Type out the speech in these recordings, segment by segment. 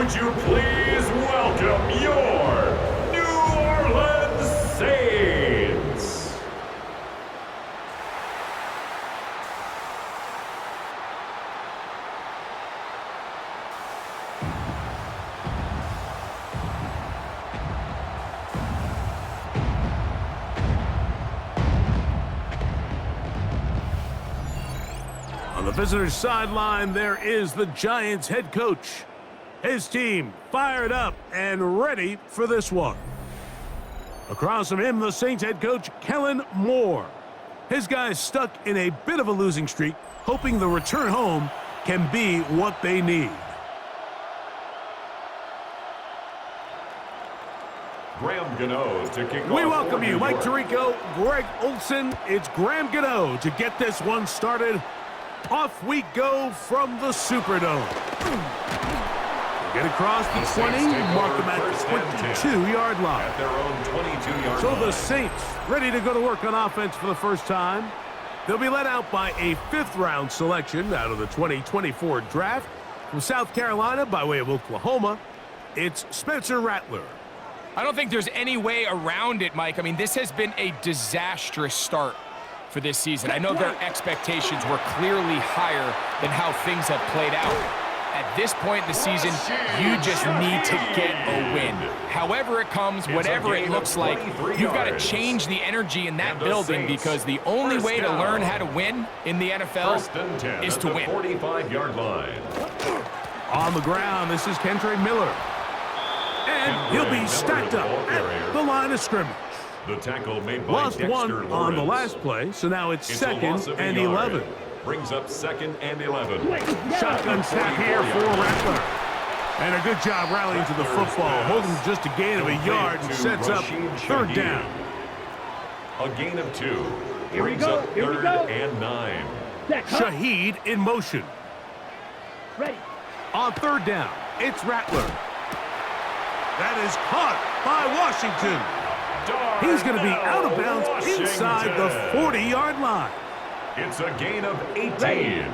would you please welcome your New Orleans Saints? On the visitor's sideline, there is the Giants head coach. His team fired up and ready for this one. Across from him, the Saints head coach, Kellen Moore. His guys stuck in a bit of a losing streak, hoping the return home can be what they need. Graham Gano to kick off. We welcome you, Mike Tirico, Greg Olson. It's Graham Gano to get this one started. Off we go from the Superdome. Get across the 20, mark them at the 22-yard line. At their own 22-yard So line. the Saints ready to go to work on offense for the first time. They'll be led out by a fifth-round selection out of the 2024 draft. From South Carolina by way of Oklahoma, it's Spencer Rattler. I don't think there's any way around it, Mike. I mean, this has been a disastrous start for this season. I know their expectations were clearly higher than how things have played out. At this point in the season, you just need to get a win. However it comes, whatever it looks like, you've got to change the energy in that building because the only way to learn how to win in the NFL is to win. 45-yard line. On the ground, this is Kentre Miller. And he'll be stacked up at the line of scrimmage. The tackle made by Lost Dexter one Lawrence. on the last play, so now it's It's a second loss of a and yard. 11. Brings up 2nd and 11. Shotgun snap here for Rattler. And a good job rallying to the football, holding just a gain of a yard and sets up third down. A gain of 2. Here we Brings go, up here we 3rd go. and 9. Shahid in motion. Ready. On third down, it's Rattler. That is caught by Washington. He's going to be out of bounds inside the 40-yard line. It's a gain of 18. Ready.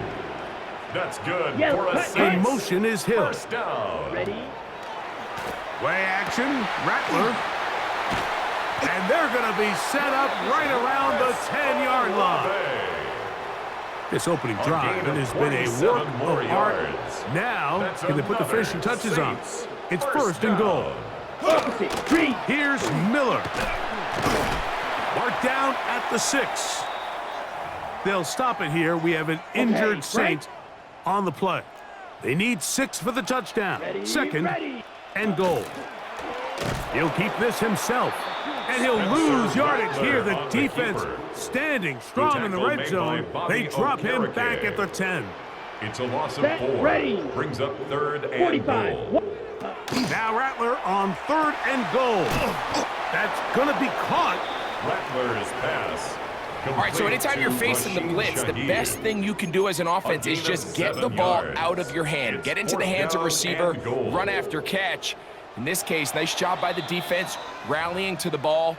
That's good Yeah, for a cut. Saints. In motion is Hill. First down. Ready. Play action, Rattler. And they're going to be set up right around the 10-yard line. This opening drive it has been a work of art. Now, can they put the finishing touches on? It's first and goal. Opposite. Three. Here's Miller. Marked down at the 6. They'll stop it here. We have an injured right. Saint on the play. They need 6 for the touchdown. Ready. Second Ready. and goal. He'll keep this himself. And he'll lose yardage here. The defense standing strong in the red zone. They drop him back at the 10. It's a loss of Set, 4. ready. Brings up 3rd and 45. goal. Now Rattler on 3rd and goal. That's going to be caught. Rattler's pass. All right, so anytime you're facing the blitz, the best thing you can do as an offense is just get the ball out of your hand. Get into the hands of receiver, run after catch. In this case, nice job by the defense, rallying to the ball.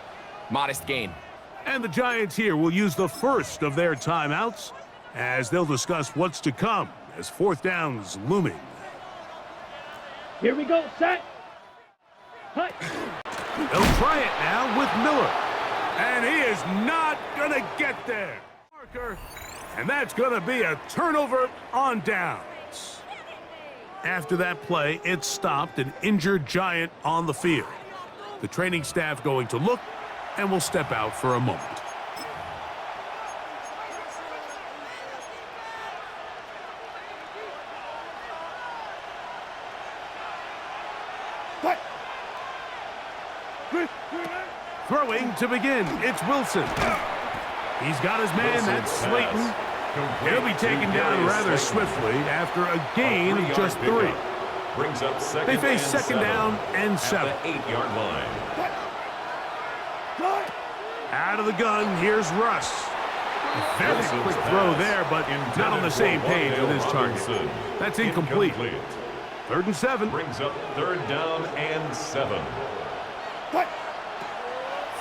Modest gain. And the Giants here will use the first of their timeouts as they'll discuss what's to come as 4th down's looming. Here we go. Set. Hut. They'll try it now with Miller. And he is not going to get there. Parker. And that's going to be a turnover on downs. After that play, it stopped an injured Giant on the field. The training staff going to look and will step out for a moment. Throwing to begin, it's Wilson. He's got his man, that's Slayton. He'll be taken down rather swiftly after a gain of just 3. Brings up 2nd They face and 2nd down and 7. At the 8-yard line. Out of the gun, here's Russ. A very quick throw there, but not on the same page with his target. That's incomplete. 3rd and 7. Brings up 3rd down and 7.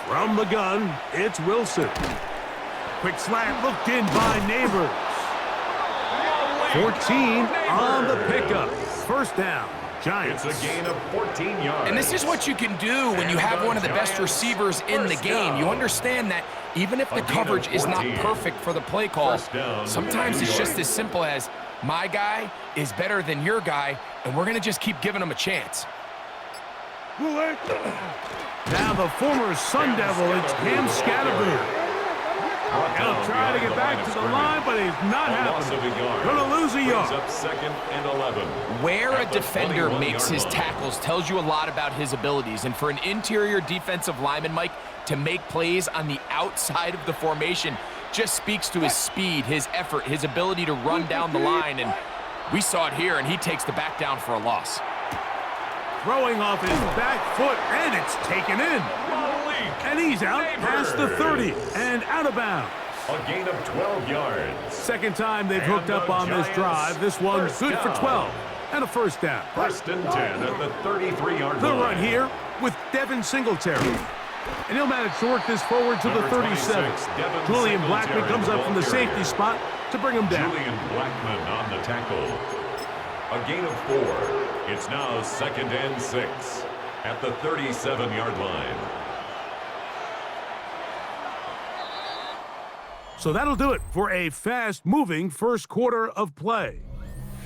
From the gun, it's Wilson. Quick slant looked in by Neighbors. 14 on the pickup. First down. Giants. It's a gain of 14 yards. And this is what you can do when you have one of the best receivers in the game. You understand that even if the coverage is not perfect for the play call, sometimes it's just as simple as, my guy is better than your guy, and we're going to just keep giving him a chance. Now the former Sun Devil, it's Cam Scattergood. He'll try to get back to the line, but he's not happening. Going to lose a yard. Up 2nd and 11. Where a defender makes his tackles tells you a lot about his abilities. And for an interior defensive lineman, Mike, to make plays on the outside of the formation just speaks to his speed, his effort, his ability to run down the line. And we saw it here, and he takes the back down for a loss. Throwing off his back foot, and it's taken in. And he's out past the 30 and out of bounds. A gain of 12 yards. Second time they've hooked up on this drive. This one's good for 12 and a first down. 1st and 10 at the 33-yard line. The run here with Devin Singletary. And he'll manage to work this forward to the 37. Julian Blackman comes up from the safety spot to bring him down. Julian Blackman on the tackle. A gain of 4. It's now 2nd and 6 at the 37-yard line. So that'll do it for a fast-moving first quarter of play.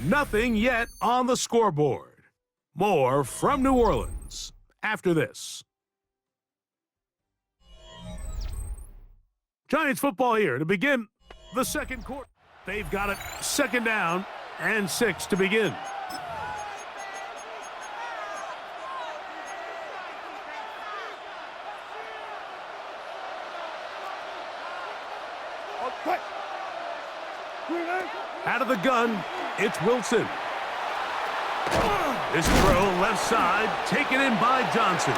Nothing yet on the scoreboard. More from New Orleans after this. Giants football here to begin the second quarter. They've got it 2nd down and 6 to begin. Out of the gun, it's Wilson. This throw left side, taken in by Johnson.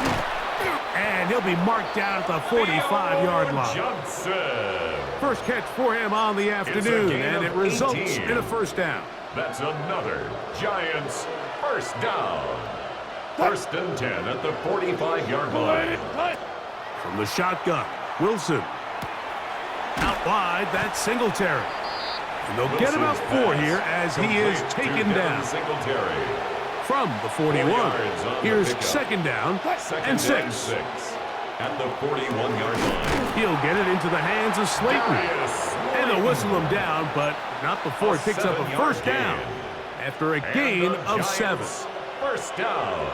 And he'll be marked down at the 45-yard line. Johnson. First catch for him on the afternoon, and it results in a first down. That's another Giants first down. 1st and 10 at the 45-yard line. From the shotgun, Wilson. Out wide, that's Singletary. And they'll get about 4 here as he is taken down. From the 41, here's 2nd down and 6. At the 41-yard line. He'll get it into the hands of Slayton. And they'll whistle him down, but not before he picks up a first down after a gain of 7. First down.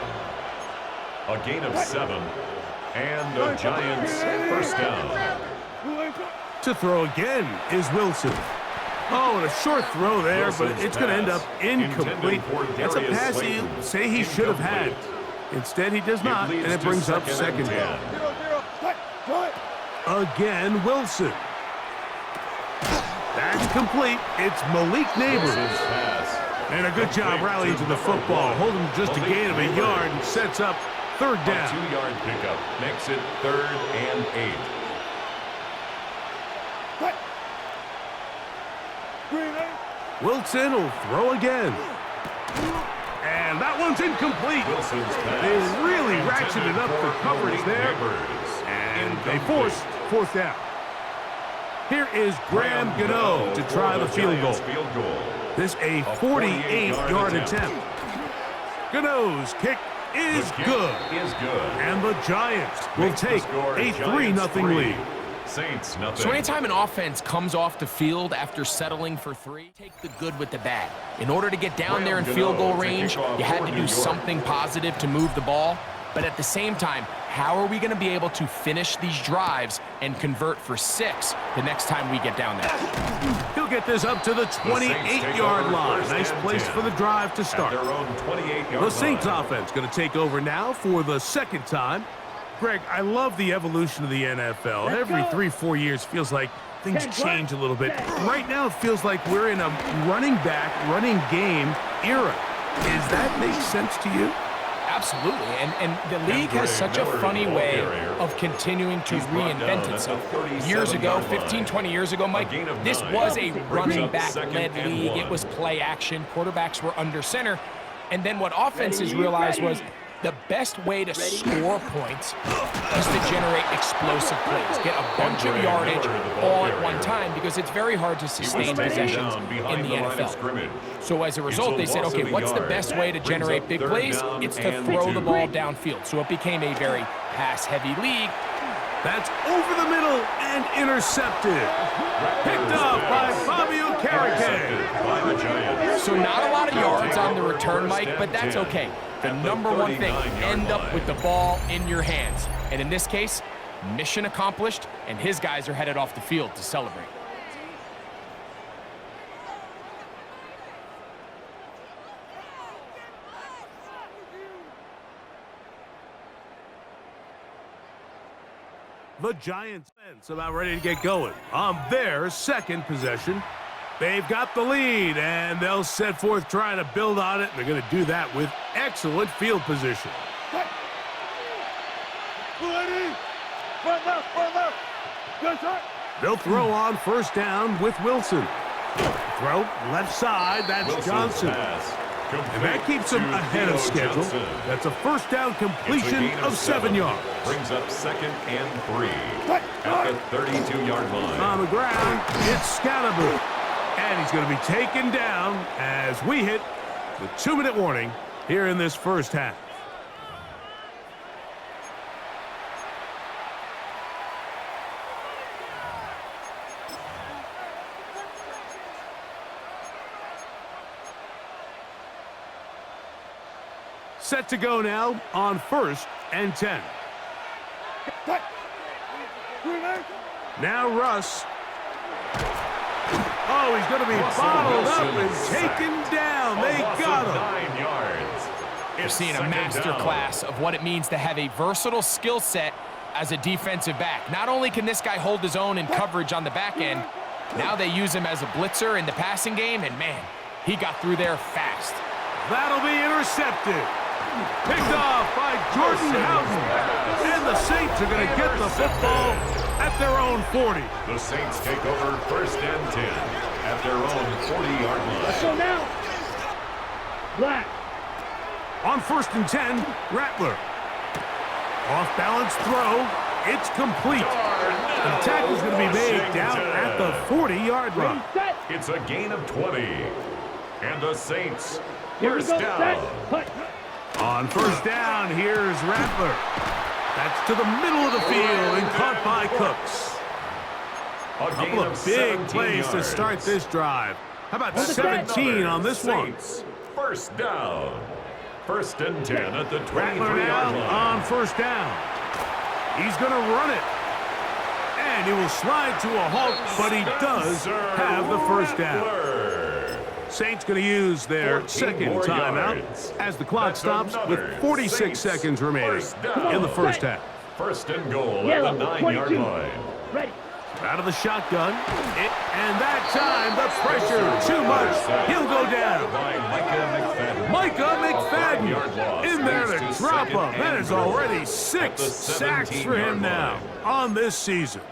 A gain of 7. And the Giants first down. To throw again is Wilson. Oh, and a short throw there, but it's going to end up incomplete. That's a pass you say he should have had. Instead, he does not, and it brings up 2nd down. Again, Wilson. That's complete. It's Malik Neighbors. And a good job rallying to the football. Holding just a gain of a yard and sets up 3rd down. A 2-yard pickup makes it 3rd and 8. Wilson will throw again. And that one's incomplete. They really ratcheted up the coverage there. And they forced 4th down. Here is Graham Gano to try the field goal. This a 48-yard attempt. Gano's kick is good. And the Giants will take a 3-0 lead. Saints, nothing. So anytime an offense comes off the field after settling for 3, take the good with the bad. In order to get down there in field goal range, you had to do something positive to move the ball. But at the same time, how are we going to be able to finish these drives and convert for 6 the next time we get down there? He'll get this up to the 28-yard line. Nice place for the drive to start. The Saints offense going to take over now for the 2nd time. Greg, I love the evolution of the NFL. Every 3-4 years feels like things change a little bit. Right now, it feels like we're in a running back, running game era. Does that make sense to you? Absolutely, and the league has such a funny way of continuing to reinvent itself. Years ago, 15, 20 years ago, Mike, this was a running back-led league. It was play action. Quarterbacks were under center. And then what offenses realized was, The best way to score points is to generate explosive plays. Get a bunch of yardage all at one time because it's very hard to sustain possessions in the NFL. So as a result, they said, okay, what's the best way to generate big plays? It's to throw the ball downfield. So it became a very pass-heavy league. That's over the middle and intercepted. Picked off by YR1WK5. So not a lot of yards on the return, Mike, but that's okay. The number one thing, end up with the ball in your hands. And in this case, mission accomplished, and his guys are headed off the field to celebrate. The Giants about ready to get going on their second possession. They've got the lead, and they'll set forth trying to build on it. They're going to do that with excellent field position. They'll throw on first down with Wilson. Throw left side, that's Johnson. And that keeps them ahead of schedule. That's a first down completion of 7 yards. Brings up 2nd and 3 at the 32-yard line. On the ground, it's Scatterboot. And he's going to be taken down as we hit the 2-minute warning here in this first half. Set to go now on 1st and 10. Now Russ. Oh, he's going to be bottled up and taken down. They got him. 9 yards. You're seeing a master class of what it means to have a versatile skill set as a defensive back. Not only can this guy hold his own in coverage on the back end, now they use him as a blitzer in the passing game, and man, he got through there fast. That'll be intercepted. Picked off by Jordan Housen. And the Saints are going to get the football at their own 40. The Saints take over 1st and 10 at their own 40-yard line. Let's go now. Black. On 1st and 10, Rattler. Off-balance throw. It's complete. The tackle's going to be made down at the 40-yard line. It's a gain of 20. And the Saints, Here we first go, down. set. Hut. On first down, here's Rattler. That's to the middle of the field and caught by Cooks. A couple of big plays to start this drive. How about 17 on this one? First down. 1st and 10 at the 23-yard Rattler line. on first down. He's going to run it. And he will slide to a halt, but he does have the first down. Saints going to use their second timeout as the clock stops with 46 seconds remaining in the first half. 1st and goal at the 9-yard line. Ready. Out of the shotgun, and that time the pressure too much. He'll go down. Micah McFadden in there to drop him. That is already 6 sacks for him now on this season.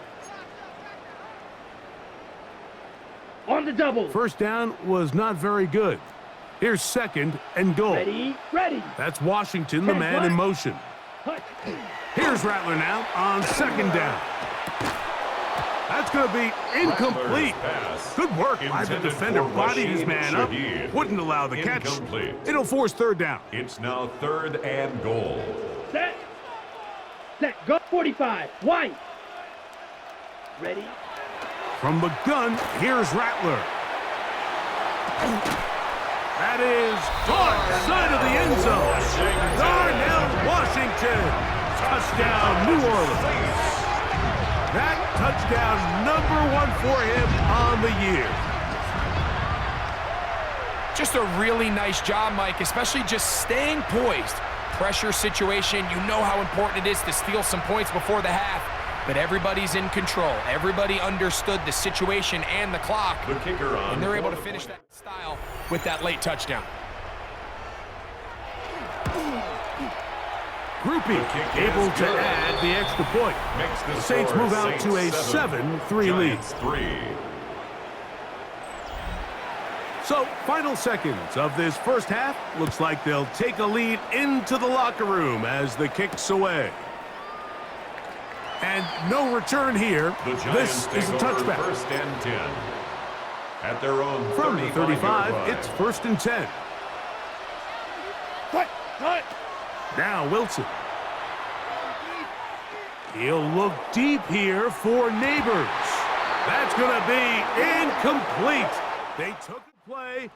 On the double. First down was not very good. Here's 2nd and goal. Ready. Ready. That's Washington, the man in motion. Hut. Here's Rattler now on 2nd down. That's going to be incomplete. Good work by the defender. Bodied his man up. Wouldn't allow the catch. It'll force 3rd down. It's now 3rd and goal. Set. Set. Go 45. White. Ready. From the gun, here's Rattler. That is caught side of the end zone. Darnell Washington. Touchdown, New Orleans. That touchdown number 1 for him on the year. Just a really nice job, Mike, especially just staying poised. Pressure situation, you know how important it is to steal some points before the half. But everybody's in control. Everybody understood the situation and the clock. The kicker on. And they're able to finish that style with that late touchdown. Groupie able to add the extra point. The Saints move out to a 7-3 lead. So, final seconds of this first half. Looks like they'll take a lead into the locker room as the kick's away. And no return here. This is a touchback. First and 10. At their own From the 35, line. it's first and 10. Now Wilson. He'll look deep here for Neighbors. That's going to be incomplete. They took a play,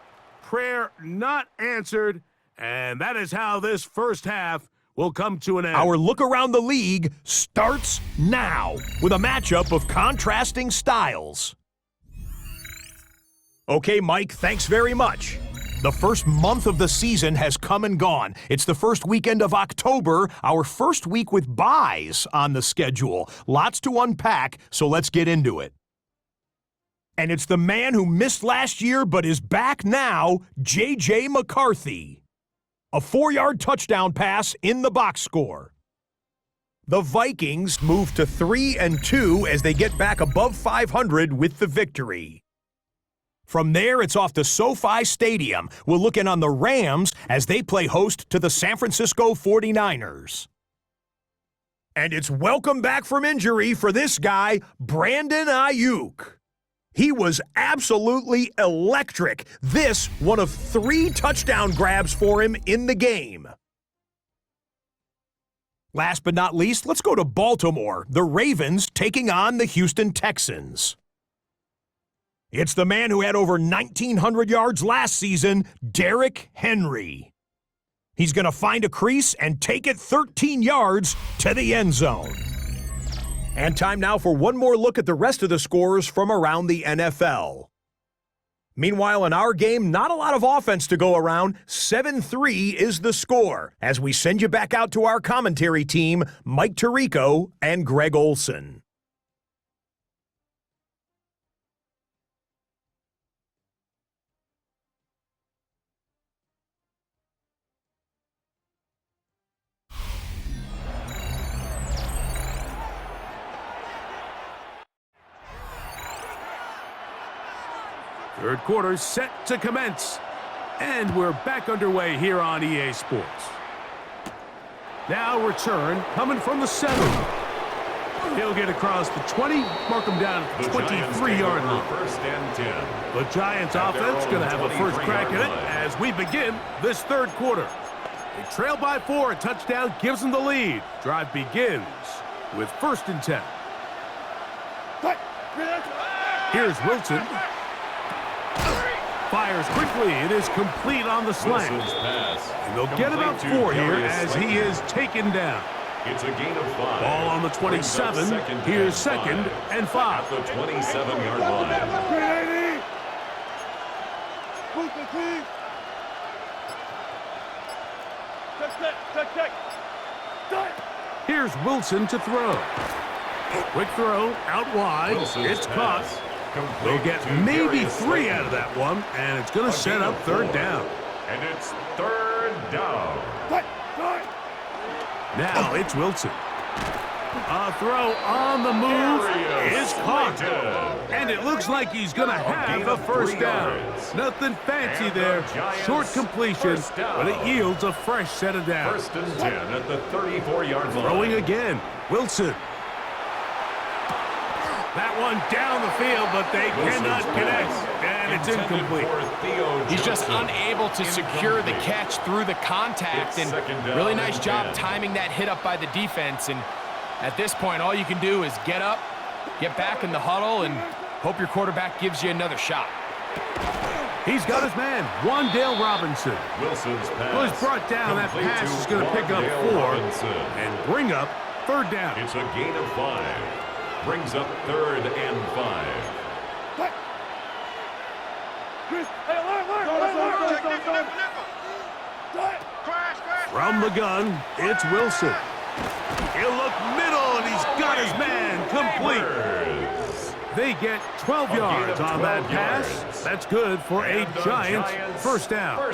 prayer not answered, and that is how this first half will come to an end. Our look around the league starts now with a matchup of contrasting styles. Okay, Mike, thanks very much. The first month of the season has come and gone. It's the first weekend of October, our first week with byes on the schedule. Lots to unpack, so let's get into it. And it's the man who missed last year but is back now, J.J. McCarthy. A 4-yard touchdown pass in the box score. The Vikings move to 3-2 as they get back above 500 with the victory. From there, it's off to SoFi Stadium. We'll look in on the Rams as they play host to the San Francisco 49ers. And it's welcome back from injury for this guy, Brandon Ayuk. He was absolutely electric. This, one of 3 touchdown grabs for him in the game. Last but not least, let's go to Baltimore. The Ravens taking on the Houston Texans. It's the man who had over 1,900 yards last season, Derrick Henry. He's going to find a crease and take it 13 yards to the end zone. And time now for one more look at the rest of the scores from around the NFL. Meanwhile, in our game, not a lot of offense to go around. 7-3 is the score as we send you back out to our commentary team, Mike Tirico and Greg Olson. Third quarter set to commence. And we're back underway here on EA Sports. Now return coming from the 7. He'll get across the 20, mark him down at the 23-yard line. First and 10. The Giants offense going to have a first crack at it as we begin this third quarter. They trail by 4, a touchdown gives them the lead. Drive begins with first and 10. Here's Wilson. Fires quickly. It is complete on the slant. And they'll get about 4 here as he is taken down. It's a gain of 5. Ball on the 27. Here's second and 5. At the 27-yard line. Here's Wilson to throw. Quick throw out wide. It's caught. They'll get maybe 3 out of that one, and it's going to set up third down. And it's third down. Now it's Wilson. A throw on the move is caught. And it looks like he's going to have a first down. Nothing fancy there. Short completion, but it yields a fresh set of downs. First and 10 at the 34-yard line. Throwing again. Wilson. That one down the field, but they cannot connect, and it's incomplete. He's just unable to secure the catch through the contact, and really nice job timing that hit up by the defense. And at this point, all you can do is get up, get back in the huddle, and hope your quarterback gives you another shot. He's got his man, Wan'Dale Robinson. Wilson's pass. Who's brought down. That pass is going to pick up 4 and bring up third down. It's a gain of 5. Brings up third and 5. From the gun, it's Wilson. He'll look middle, and he's got his man complete. They get 12 yards on that pass. That's good for a Giants first down.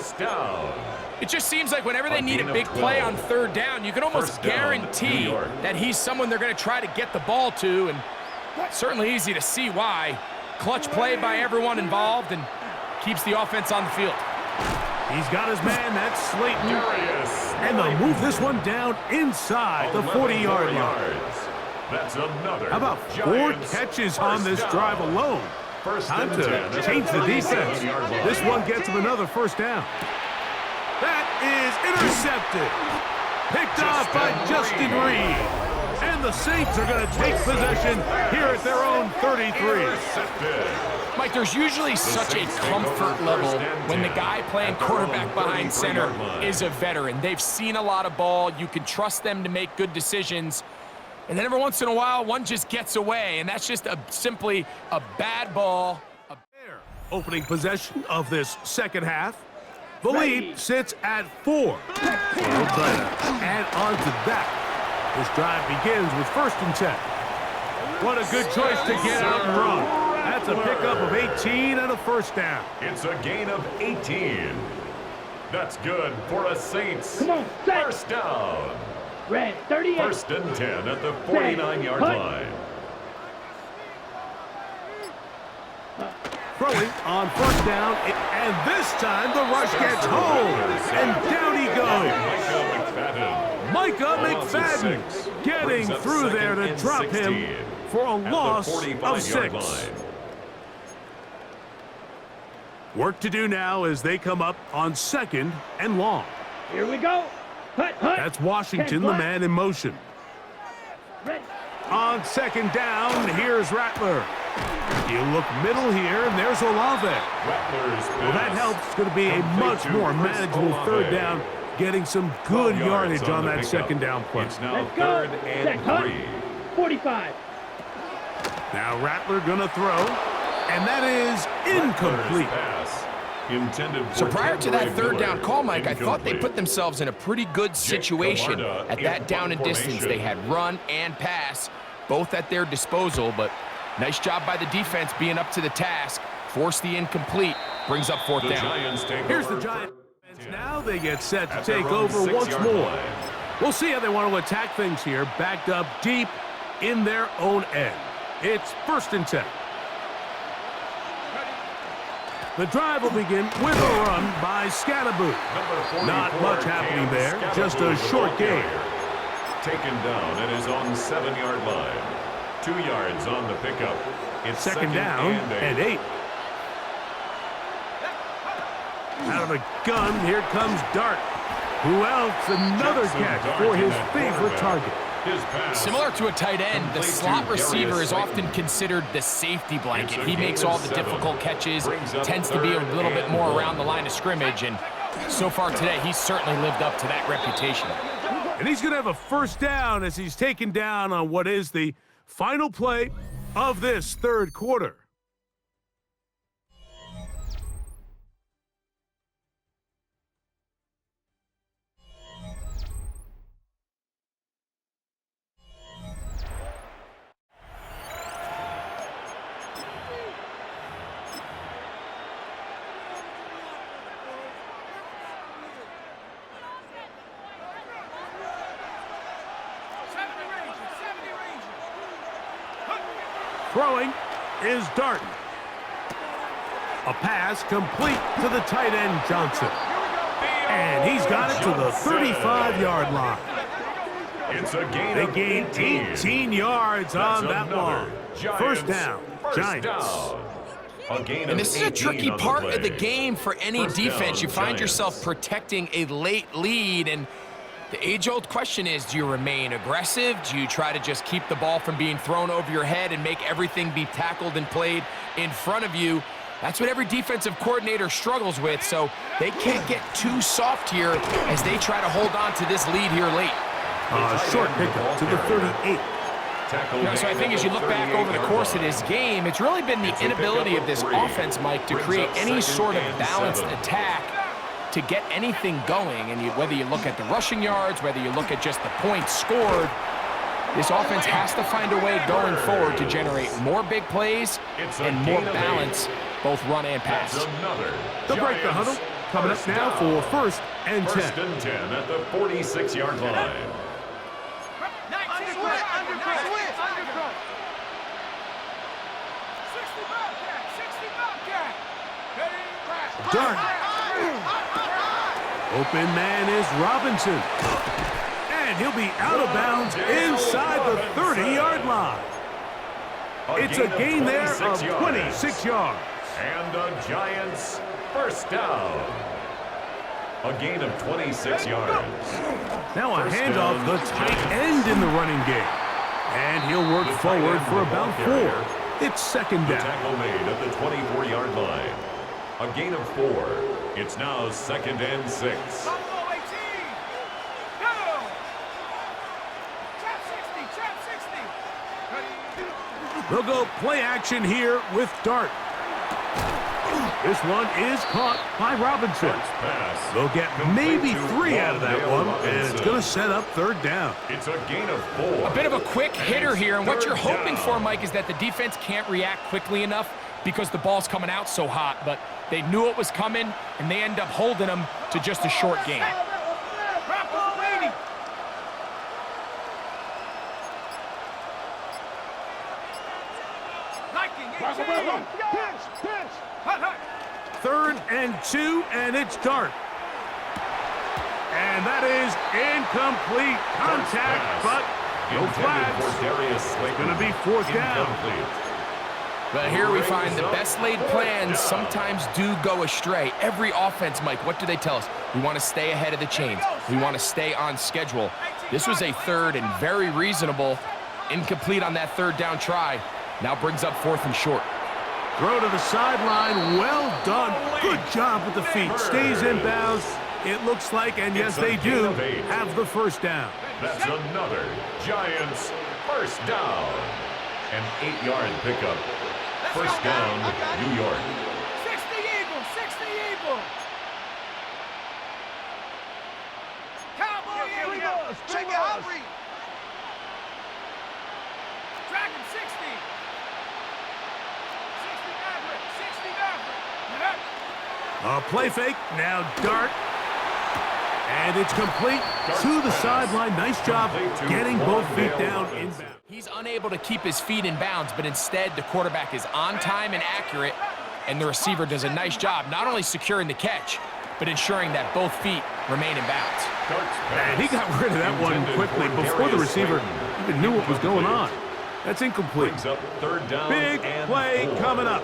It just seems like whenever they need a big play on third down, you can almost guarantee that he's someone they're going to try to get the ball to, and certainly easy to see why. Clutch play by everyone involved, and keeps the offense on the field. He's got his man, that's Slayton. And they'll move this one down inside the 40-yard line. That's another. How about 4 catches on this drive alone? Time to change the defense. This one gets him another first down. That is intercepted. Picked off by Justin Reed. And the Saints are going to take possession here at their own 33. Mike, there's usually such a comfort level when the guy playing quarterback behind center is a veteran. They've seen a lot of ball. You can trust them to make good decisions. And then every once in a while, one just gets away, and that's just simply a bad ball. Opening possession of this second half. The lead sits at 4. So they'll try to add on to that. This drive begins with 1st and 10. What a good choice to get out and run. That's a pickup of 18 and a first down. It's a gain of 18. That's good for a Saints. Come on, first down. Red, 38. 1st and 10 at the 49-yard line. Throwing on 1st down, and this time the rush gets home, and down he goes. Micah McFadden getting through there to drop him for a loss of 6. Work to do now as they come up on 2nd and long. Here we go. Hut. That's Washington, the man in motion. Ready. On 2nd down, here's Rattler. You look middle here, and there's Olave. Well, that helps. It's going to be a much more manageable 3rd down, getting some good yardage on that 2nd down play. It's now Let's go. 3rd and 3. 45. Now Rattler going to throw, and that is incomplete. So prior to that 3rd down call, Mike, I thought they put themselves in a pretty good situation at that down and distance. They had run and pass, both at their disposal, but nice job by the defense being up to the task. Force the incomplete, brings up 4th down. Here's the Giants. Now they get set to take over once more. We'll see how they want to attack things here, backed up deep in their own end. It's 1st and 10. The drive will begin with a run by Scatterboot. Not much happening there, just a short gain. Taken down at his own 7-yard line. 2 yards on the pickup. It's 2nd down and 8. Out of the gun, here comes Dart. Who else? Another catch for his favorite target. Similar to a tight end, the slot receiver is often considered the safety blanket. He makes all the difficult catches, tends to be a little bit more around the line of scrimmage, and so far today, he's certainly lived up to that reputation. And he's going to have a 1st down as he's taken down on what is the final play of this 3rd quarter. Throwing is Darton. A pass complete to the tight end, Johnson. And he's got it to the 35-yard line. It's a gain They of gained 18 yards on that one. 1st down, Giants. And this is a tricky part of the game for any defense. You find yourself protecting a late lead, and the age-old question is, do you remain aggressive? Do you try to just keep the ball from being thrown over your head and make everything be tackled and played in front of you? That's what every defensive coordinator struggles with, so they can't get too soft here as they try to hold on to this lead here late. Short pickup to the 38. So I think as you look back over the course of this game, it's really been the inability of this offense, Mike, to create any sort of balanced attack to get anything going. And whether you look at the rushing yards, whether you look at just the points scored, this offense has to find a way going forward to generate more big plays and more balance, both run and pass. They'll break the huddle. Coming up now for 1st and 10. 1st and 10 at the 46-yard line. Dart. Open man is Robinson. And he'll be out of bounds inside the 30-yard line. It's a gain there of 26 yards. And the Giants first down. A gain of 26 yards. Now a handoff, the tight end in the running game. And he'll work forward for about 4. It's second The down. tackle made at the 24-yard line. A gain of 4. It's now second and 6. They'll go play action here with Dart. This one is caught by Robinson. Pass. They'll get maybe 3 out of that one, and it's going to set up third down. It's a gain of 4. A bit of a quick hitter here, and what you're hoping for, Mike, is that the defense can't react quickly enough because the ball's coming out so hot, but they knew it was coming, and they end up holding them to just a short gain. Third and 2, and it's Dart. And that is incomplete contact, but no flags. It's going to be fourth down. But here we find the best laid plans sometimes do go astray. Every offense, Mike, what do they tell us? We want to stay ahead of the chains. We want to stay on schedule. This was a third and very reasonable. Incomplete on that third down try. Now brings up fourth and short. Throw to the sideline. Well done. Good job with the feet. Stays in bounds. It looks like, and yes, they do, have the first down. That's another Giants first down. An 8-yard pickup. First down, New York. 60 Eagles, 60 Eagles. Cowboy Eagles, check it out. Dragon 60. 60 Maverick, 60 Maverick. A play fake. Now Dart. And it's complete to the sideline. Nice job getting both feet down in bounds. He's unable to keep his feet in bounds, but instead the quarterback is on time and accurate, and the receiver does a nice job not only securing the catch, but ensuring that both feet remain in bounds. And he got rid of that one quickly before the receiver even knew what was going on. That's incomplete. Brings up third down. Big and play 4. coming up.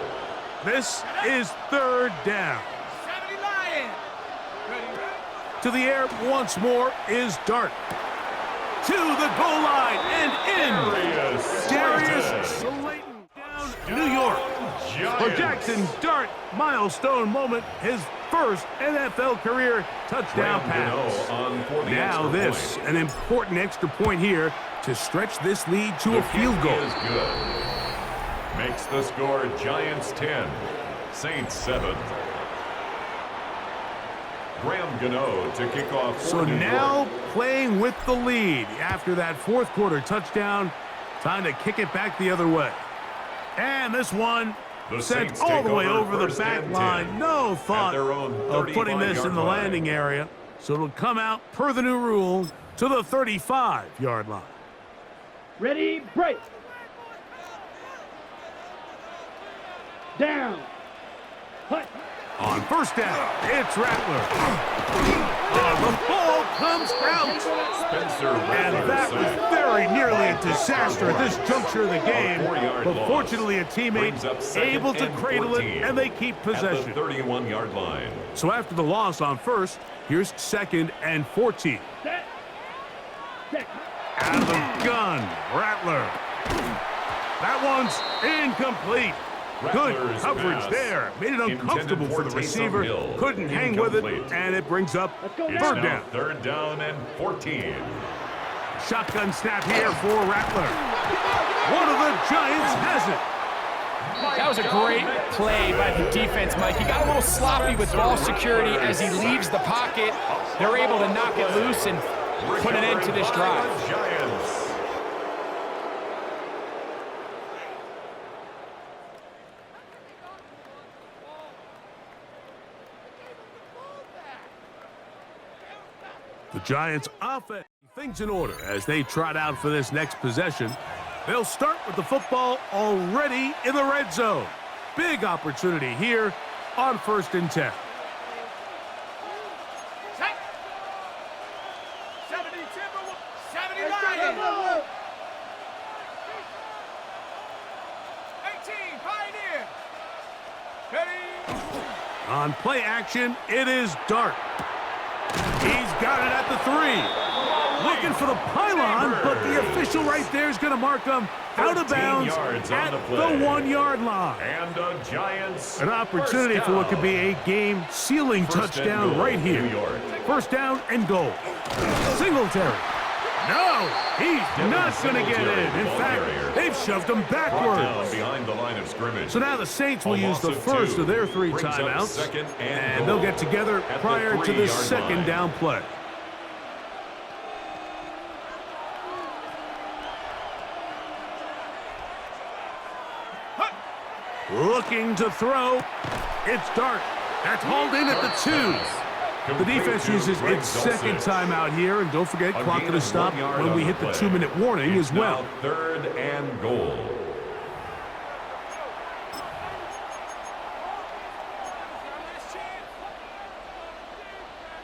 This is third down. 70 Lions. To the air once more is Dart. To the goal line and in. Darius Slayton down New York. For Jackson Dart, milestone moment, his first NFL career touchdown pass. Now this, an important extra point here to stretch this lead to a field goal. Is good. Makes the score Giants 10, Saints 7. Graham Gano to kick off. So now playing with the lead after that fourth quarter touchdown. Time to kick it back the other way. And this one sent all the way over the back line. No thought of putting this in the landing area. So it'll come out per the new rule to the 35-yard line. Ready, break. Down. Hut. On first down, it's Rattler. The ball comes out. Spencer And that was very nearly a disaster at this juncture of the game. But fortunately, a teammate able to cradle it, and they keep possession. At the 31-yard line. So after the loss on first, here's second and 14. Set. Set. Out of the gun, Rattler. That one's incomplete. Good Rattler's coverage pass. there. Made it uncomfortable for the Taysom receiver. Hill. Couldn't hang with it, Incomplete. and it brings up Let's go, It's third now down. third down and 14. Shotgun snap here for Rattler. One of the Giants has it. That was a great play by the defense, Mike. He got a little sloppy with ball security as he leaves the pocket. They're able to knock it loose and put an end to this drive. Giants. The Giants offense, things in order as they trot out for this next possession. They'll start with the football already in the red zone. Big opportunity here on 1st and 10. Set. 70 Timber. 70 Lions. 18 Pioneer. Ready. On play action, it is Dart. He's got it at the 3. Looking for the pylon, but the official right there is going to mark him out of bounds at the 1-yard line. And the Giants. An opportunity for what could be a game-sealing touchdown right here. 1st down and goal. Singletary. No, he's not going to get in. In fact, they've shoved him backwards. Behind the line of scrimmage. So now the Saints will use the first of their 3 timeouts, and they'll get together prior to the 2nd down play. Looking to throw. It's Dart. That's hauled in at the 2. The defense uses its 2nd timeout here, and don't forget, clock going to stop when we hit the 2-minute warning as well. 3rd and goal.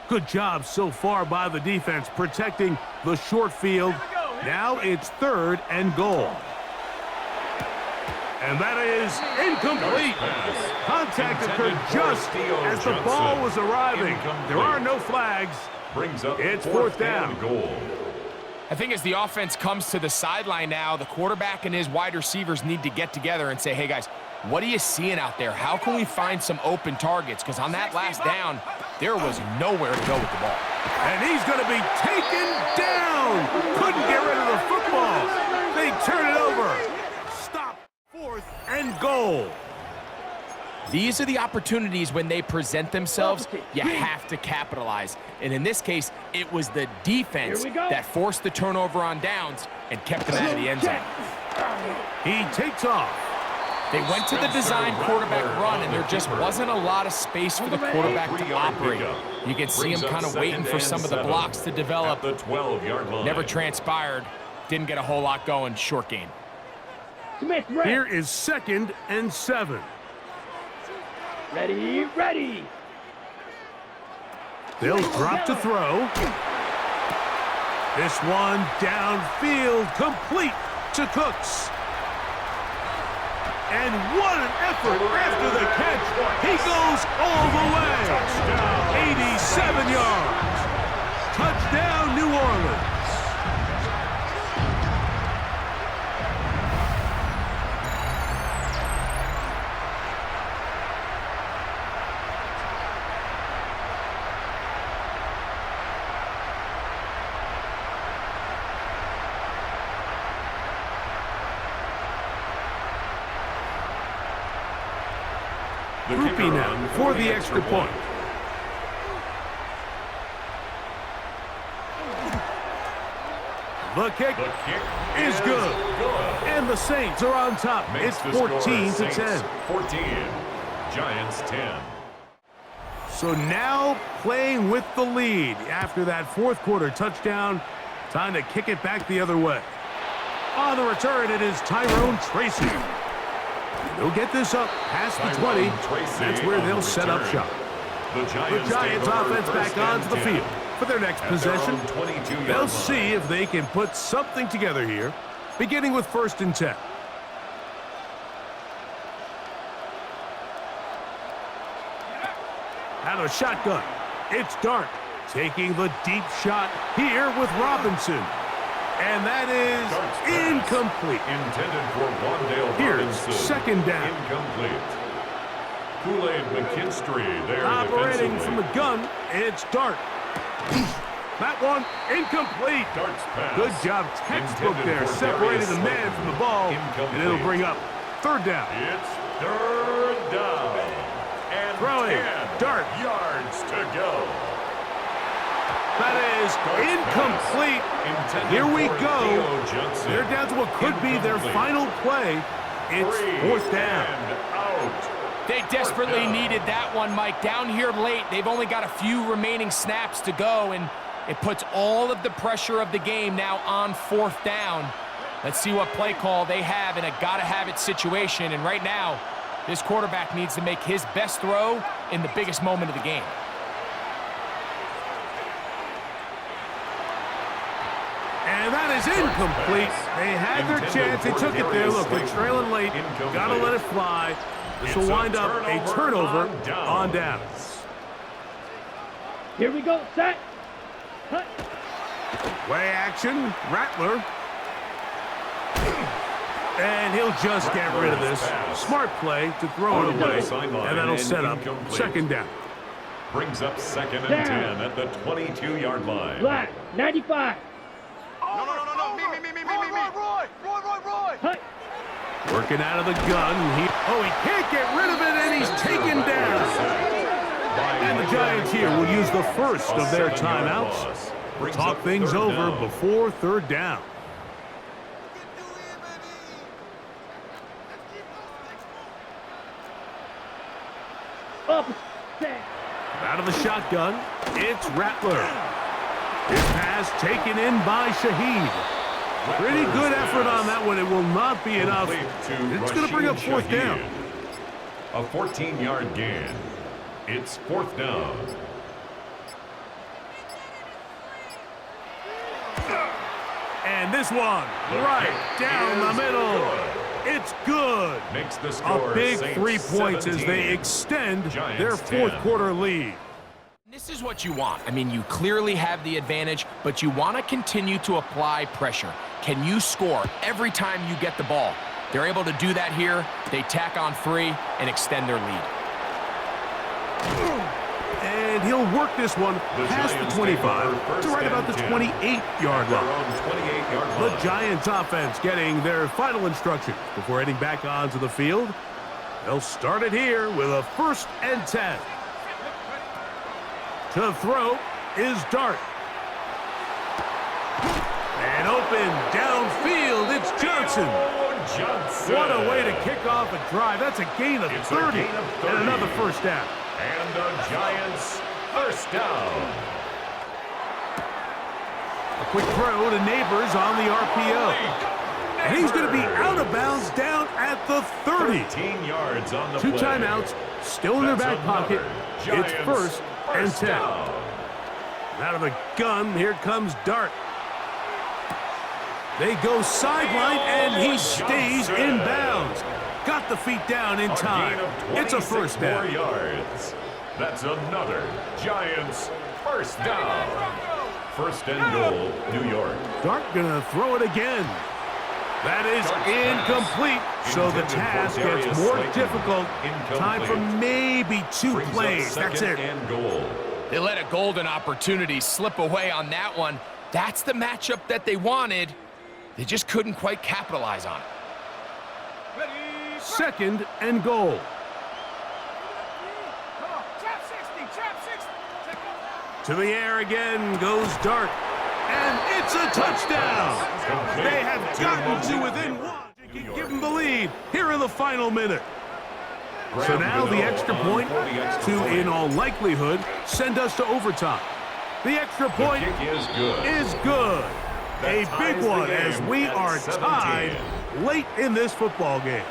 Good job so far by the defense protecting the short field. Now it's 3rd and goal. And that is incomplete. Contact occurred just as the ball was arriving. There are no flags. It's 4th down. I think as the offense comes to the sideline now, the quarterback and his wide receivers need to get together and say, hey, guys, what are you seeing out there? How can we find some open targets? Because on that last down, there was nowhere to go with the ball. And he's going to be taken down. Couldn't get rid of the football. They turn it over. Stop. 4th and goal. These are the opportunities when they present themselves, you have to capitalize. And in this case, it was the defense that forced the turnover on downs and kept them out of the end zone. He takes off. They went to the design quarterback run, and there just wasn't a lot of space for the quarterback to operate. You can see him kind of waiting for some of the blocks to develop. Never transpired. Didn't get a whole lot going. Short game. Here is 2nd and 7. Ready. They'll drop to throw. This one downfield, complete to Cooks. And what an effort after the catch. He goes all the way. 87 yards. Touchdown, New Orleans. Groupie now for the extra point. The kick is good. And the Saints are on top. It's 14-10. 14. Giants 10. So now playing with the lead after that 4th quarter touchdown. Time to kick it back the other way. On the return, it is Tyrone Tracy. They'll get this up past the 20. That's where they'll set up shop. The Giants offense back onto the field for their next possession. They'll see if they can put something together here, beginning with 1st and 10. Out of shotgun, it's Dart taking the deep shot here with Robinson. And that is incomplete. Intended for Wandale Here's Robinson. 2nd down. Incomplete. Kool-Aid McKinstry there Operating defensively. from the gun, it's Dart. That one incomplete. Dart's pass. Good job, textbook Intended there, for separating Darius the man Slayton. from the ball, Incomplete. and it'll bring up 3rd down. It's 3rd down. And Throwing, 10 Dart. yards to go. That is incomplete. Here we go. They're down to what could be their final play. It's 4th down. They desperately needed that one, Mike. Down here late, they've only got a few remaining snaps to go, and it puts all of the pressure of the game now on 4th down. Let's see what play call they have in a gotta-have-it situation, and right now, This quarterback needs to make his best throw in the biggest moment of the game. And that is incomplete. They had their chance. They took it there. Look, they're trailing late. Got to let it fly. This will wind up a turnover on downs. Here we go. Set. Cut. Play action. Rattler. And he'll just get rid of this. Smart play to throw it away. And that'll set up second down. Brings up second and 10 at the 22-yard line. Black. 95. No. Roy. Cut. Working out of the gun. He can't get rid of it, and he's taken down. And the Giants here will use the first of their timeouts. Talk things over before third down. Up. Set. Out of the shotgun, it's Rattler. His pass taken in by Shaheed. Pretty good effort on that one. It will not be enough. It's going to bring up fourth down. A 14-yard gain. It's fourth down. And this one, right down the middle. It's good. Makes the score A big Saints 3 points as 17. they extend Giants their fourth 10. quarter lead. This is what you want. I mean, you clearly have the advantage, but you want to continue to apply pressure. Can you score every time you get the ball? They're able to do that here. They tack on 3 and extend their lead. And he'll work this one past the 25 to right about the 28-yard line. The Giants offense getting their final instructions before heading back onto the field. They'll start it here with a 1st and 10. To throw is Dart. And open downfield, it's Johnson. What a way to kick off a drive. That's a gain of 30 and another first down. And the Giants first down. A quick throw to Neighbors on the RPO. And he's going to be out of bounds down at the 30. 13 yards on the 2 play. timeouts still in their back pocket. It's Giants 1st and 10. down. Out of the gun, here comes Dart. They go sideline, and he stays in bounds. Got the feet down in time. It's a first down. Yards. That's another Giants first down. First and goal, New York. Dart gonna throw it again. That is incomplete. So the task gets more difficult. Time for maybe 2 plays. That's it. And goal. They let a golden opportunity slip away on that one. That's the matchup that they wanted. They just couldn't quite capitalize on it. Ready. 2nd and goal. Come on. Trap 60. To the air again goes Dart. And it's a touchdown. They have gotten to within 1. They can give them the lead here in the final minute. So now the extra point to, in all likelihood, send us to overtime. The extra point is good. A big one as we are tied late in this football game.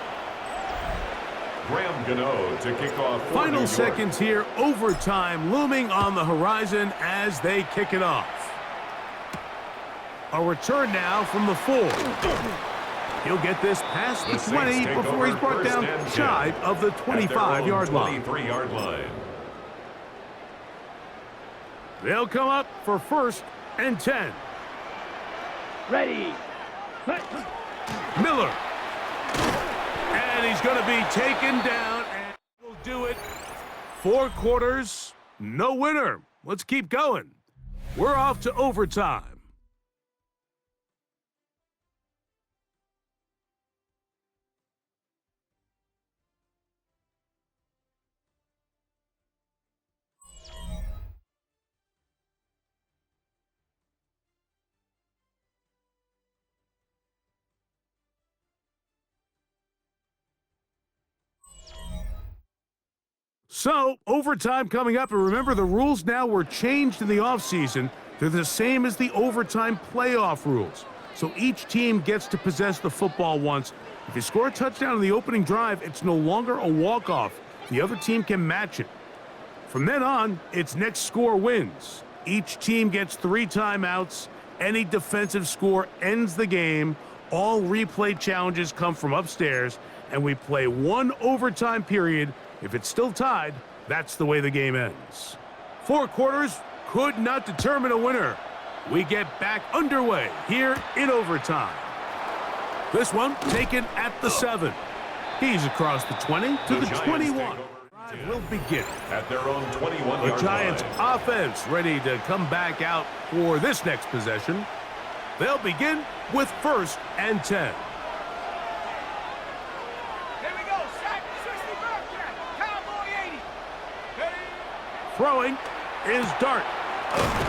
Graham Gano to kick off. Final seconds here, overtime looming on the horizon as they kick it off. A return now from the 4. He'll get this past the 20 before he's brought down shy of the 25-yard line. 23-yard line. They'll come up for 1st and 10. Ready. Cut. Miller. And he's going to be taken down, and will do it. 4 quarters, no winner. Let's keep going. We're off to overtime. So, overtime coming up, and remember the rules now were changed in the offseason. They're the same as the overtime playoff rules. so each team gets to possess the football once. If you score a touchdown in the opening drive, it's no longer a walk-off. The other team can match it. From then on, it's next score wins. Each team gets 3 timeouts. Any defensive score ends the game. All replay challenges come from upstairs, and we play 1 overtime period. If it's still tied, that's the way the game ends. 4 quarters could not determine a winner. We get back underway here in overtime. This one taken at the 7. He's across the 20 to the 21. Will begin at their own 21-yard The Giants offense ready to come back out for this next possession. They'll begin with 1st and 10. Here we go. Sack 60 Bearcat. Cowboy 80. Ready. Throwing is Dart.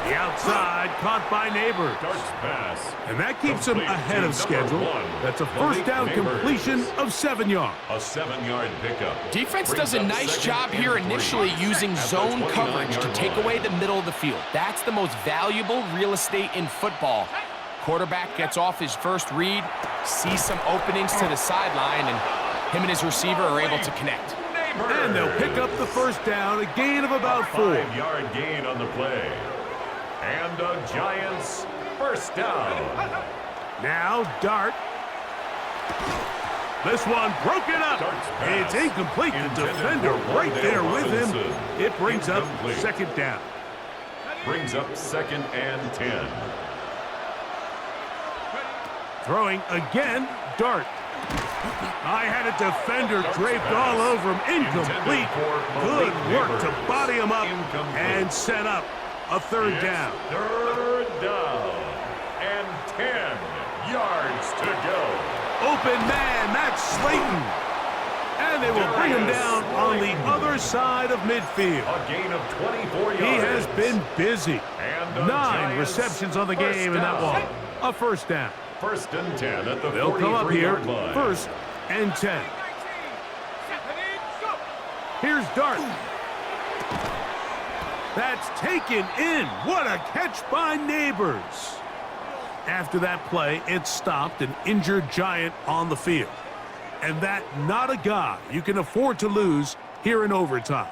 The outside caught by Neighbors. Dart's pass. And that keeps him Complete ahead to of schedule. number 1, That's a first down Neighbors. completion of 7 yards. A 7-yard pickup. Defense Brings does a up nice 2nd job and here 3 initially using at the zone 29-yard coverage to take line. away the middle of the field. That's the most valuable real estate in football. Quarterback gets off his first read, sees some openings to the sideline, and him and his receiver are able to connect. And they'll pick up the first down, a gain of about 4. 5-yard gain on the play. And a Giants first down. Now Dart. This one broken up. Dart's pass. It's incomplete. The Intended defender for right there with him. Robinson. It brings up Incomplete. 2nd down. Brings up 2nd and 10. Throwing again, Dart. I had a defender draped all over him. Incomplete. Good work to body him up and set up a 3rd down. 3rd down. And 10 yards to go. Open man, that's Slayton. And they will bring him down on the other side of midfield. A gain of 24 yards. He has been busy. And a 9 Giants receptions on the first game in that down. one. A 1st down. 1st and 10 at the They'll come up here, 43-yard line. 1st and 10. Ready. Go. Here's Dart. That's taken in. What a catch by Neighbors. After that play, it stopped an injured Giant on the field. And that not a guy you can afford to lose here in overtime.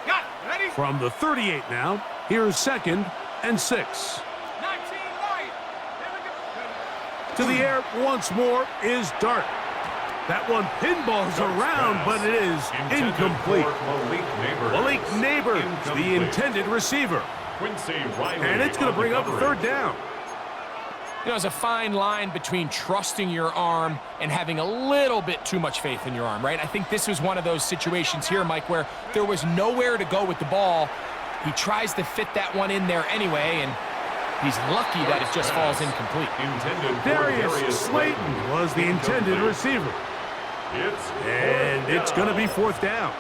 Got it. Ready. From the 38 now, here's 2nd and 6. 19 line. Here we go. To the air once more is Dart. That one pinballs around, but it is incomplete. Malik Neighbors, the intended receiver. Quincy Riley And it's going to bring up a 3rd down. You know, there's a fine line between trusting your arm and having a little bit too much faith in your arm, right? I think this was one of those situations here, Mike, where there was nowhere to go with the ball. He tries to fit that one in there anyway, and he's lucky that it just falls incomplete. Darius Slayton was the intended receiver. And it's going to be 4th down.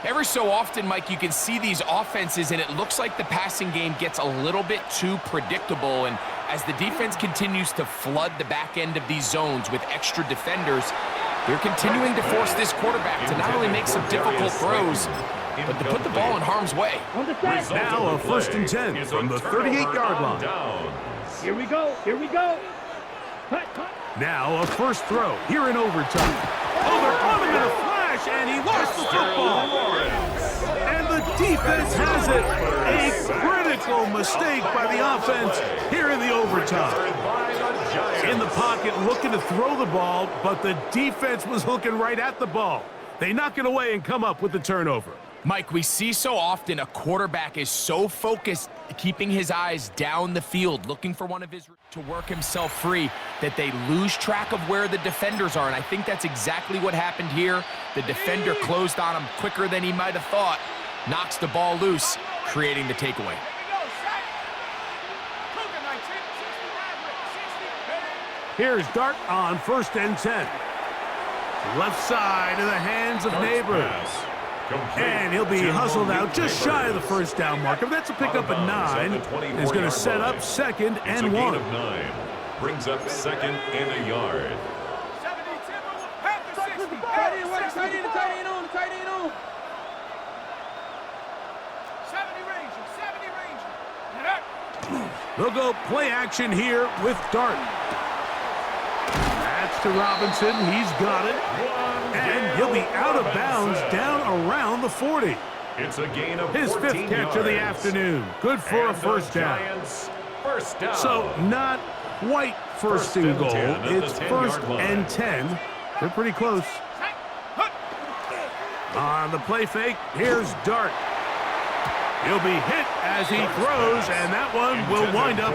Every so often, Mike, you can see these offenses, and it looks like the passing game gets a little bit too predictable. And as the defense continues to flood the back end of these zones with extra defenders, they're continuing to force this quarterback to not only make some difficult throws, but to put the ball in harm's way. On the set. Now a 1st and 10 from the 38-yard line. Here we go. Here we go. Hut, hut. Now a first throw here in overtime. Oh, they're coming in a flash, and he lost the football. And the defense has it. A critical mistake by the offense here in the overtime. In the pocket, looking to throw the ball, but the defense was looking right at the ball. They knock it away and come up with the turnover. Mike, we see so often a quarterback is so focused, keeping his eyes down the field, looking for one of his to work himself free, that they lose track of where the defenders are. And I think that's exactly what happened here. The defender closed on him quicker than he might have thought, knocks the ball loose, creating the takeaway. Here we go. Sack. Cougar 19. 60. Here's Dart on 1st and 10. Left side in the hands of Neighbors. And he'll be hustled out just shy of the first down marker. That's a pickup of 9. He's going to set up 2nd and 1. Of 9. Brings up 2nd and a yard. 70 Timber. Panther 60. Tight end, work. Tight end on. Tight end on. They'll go play action here with Dart. That's to Robinson. He's got it. And he'll be out of bounds down around the 40. It's a gain of His 14 fifth catch of the afternoon. Good for a first down. First down. So not quite first and goal. It's first and 10. They're pretty close. On the play fake, here's Dart. He'll be hit as he throws, and that one will wind up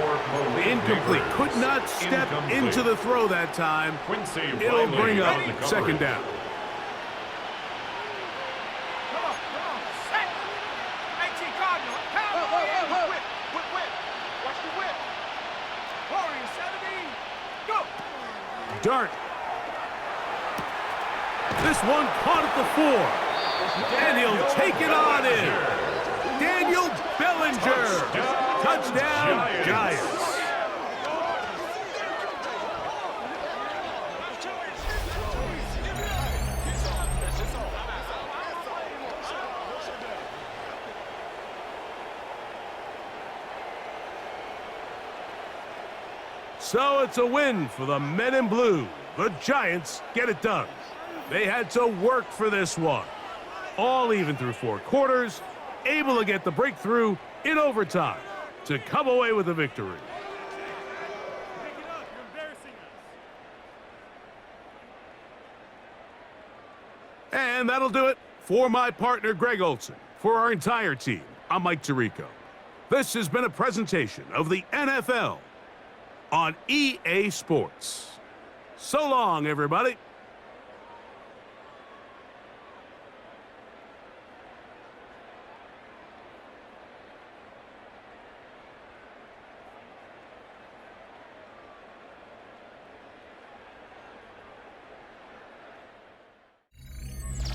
incomplete. Could not step into the throw that time. It'll bring up second down. Dart. This one caught at the 4. And he'll take it on in. Daniel Bellinger. Touchdown, Giants. So it's a win for the men in blue. The Giants get it done. They had to work for this one. All even through 4 quarters, able to get the breakthrough in overtime to come away with a victory. And that'll do it for my partner, Greg Olson. For our entire team, I'm Mike Tirico. This has been a presentation of the NFL on EA Sports. So long, everybody.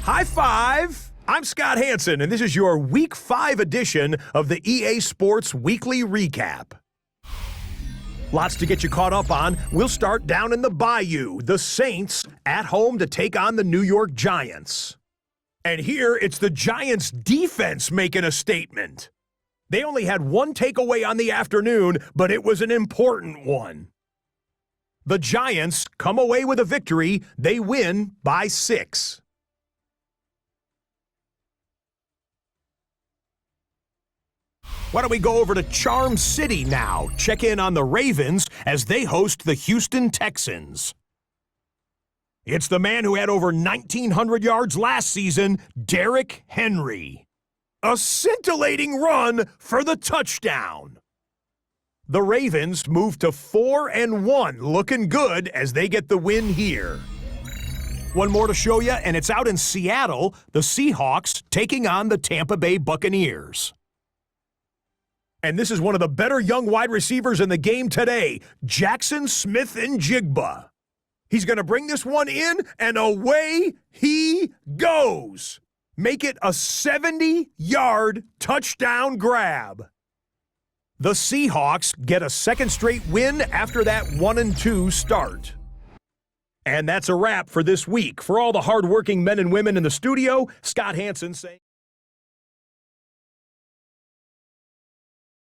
High five! I'm Scott Hansen, and this is your Week 5 edition of the EA Sports Weekly Recap. Lots to get you caught up on. We'll start down in the Bayou. The Saints at home to take on the New York Giants. And here, it's the Giants' defense making a statement. They only had one takeaway on the afternoon, but it was an important one. The Giants come away with a victory. They win by 6. Why don't we go over to Charm City now? Check in on the Ravens as they host the Houston Texans. It's the man who had over 1,900 yards last season, Derrick Henry. A scintillating run for the touchdown. The Ravens move to 4-1, looking good as they get the win here. One more to show you, and it's out in Seattle, the Seahawks taking on the Tampa Bay Buccaneers. And this is one of the better young wide receivers in the game today, Jackson Smith-Njigba. He's going to bring this one in, and away he goes. Make it a 70-yard touchdown grab. The Seahawks get a second straight win after that 1-2 start. And that's a wrap for this week. For all the hardworking men and women in the studio, Scott Hansen saying...